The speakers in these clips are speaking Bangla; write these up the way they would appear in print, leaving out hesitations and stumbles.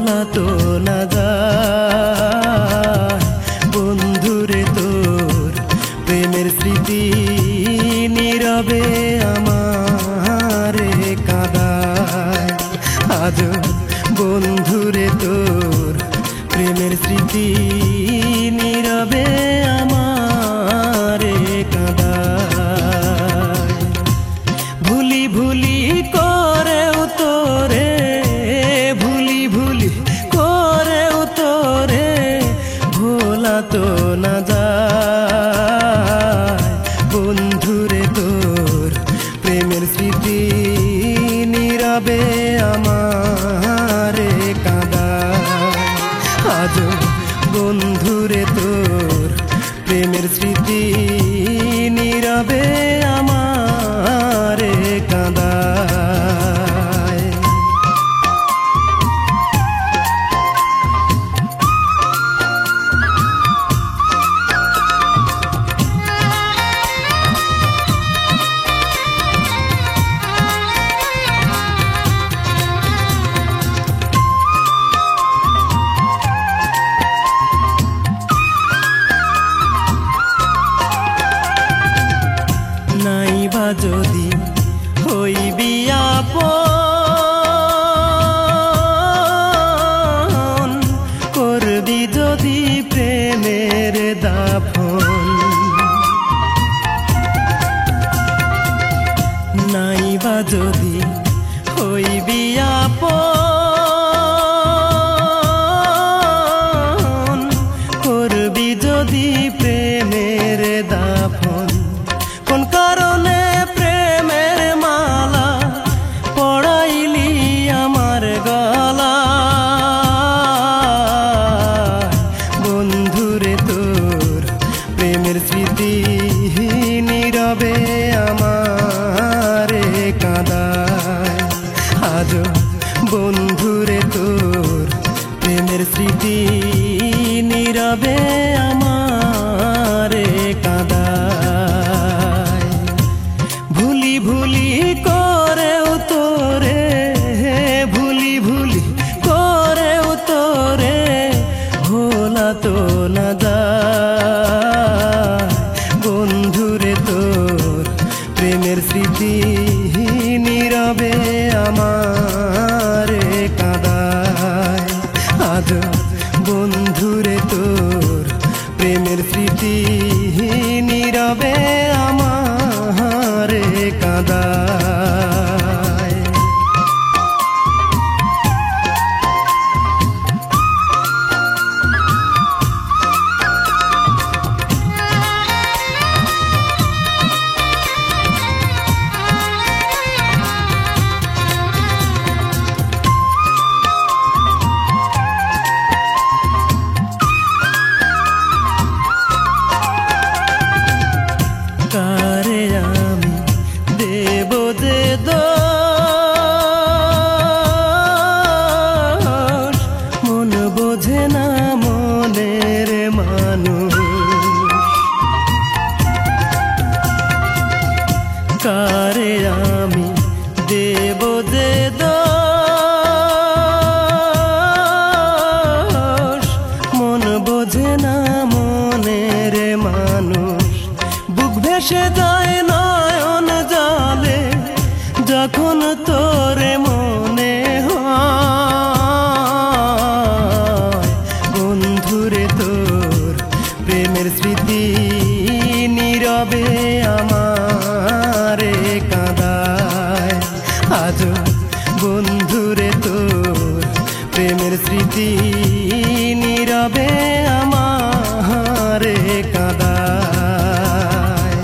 ভোলা তো না যায় বন্ধুরে তোর প্রেমের স্মৃতি নীরবে আমারে কাঁদায় আজ বন্ধুরে তোর প্রেমের স্মৃতি নীরবে আমারে কাঁদায় ভুলি ভুলি করেও তোরে ভুলি ভুলি করেও তোরে ভোলা তো না যায় বন্ধুরে তোর প্রেমের স্মৃতি নীরবে আমারে কাঁদায় আজ বন্ধুরে তোর প্রেমের স্মৃতি নীরবে আমারে কাঁদায় নাইবা যদি হইবি আপন করবি যদি প্রেমের দাফন নাইবা যদি হইবি আপন করবি যদি প্রেমের দাফন কোন কারণে প্রেমের মালা পড়াইলি আমার গলা বন্ধুরে তোর প্রেমের স্মৃতি নীরবে আমারে কাঁদায় আজ বন্ধুরে তোর প্রেমের স্মৃতি নীরবে আমারে কাঁদায় ভুলি ভুলি করেও তোরে ভুলি ভুলি করেও তোরে ভোলা তো না যায় বন্ধুরে তোর প্রেমের স্মৃতি নীরবে আমারে কাঁদায় আজ বন্ধুরে তোর প্রেমের স্মৃতি নীরবে আমারে কাঁদায় কারে আমি দেব যে দোষ মন বোঝে না মনের মানুষ কারে আমি দেব যে দোষ মন বোঝে না মনের মানুষ বুক ভেসে যায় নয়ন জলে যখন তোরে মনে হয় বন্ধুরে তোর প্রেমের স্মৃতি নীরবে আমারে কাঁদায় আজ বন্ধুরে তোর প্রেমের স্মৃতি নীরবে আমারে কাঁদায়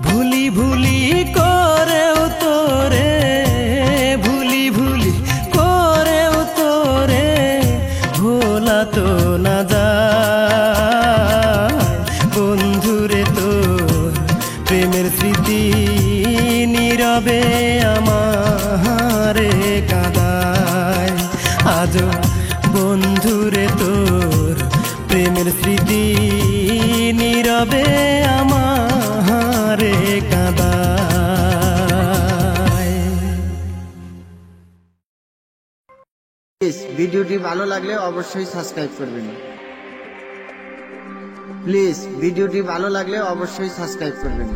ভুলি ভুলি করেও তোরে ভুলি ভুলি করেও তোরে ভোলা তো না যায় বন্ধুরে তোর প্রেমের স্মৃতি নীরবে আমারে কাঁদায় আজ বন্ধুরে তোর প্রেমের স্মৃতি নীরবে আমারে কাঁদায়। ভিডিওটি ভালো লাগলে অবশ্যই সাবস্ক্রাইব করবেন। প্লিজ ভিডিওটি ভালো লাগলে অবশ্যই সাবস্ক্রাইব করবেন।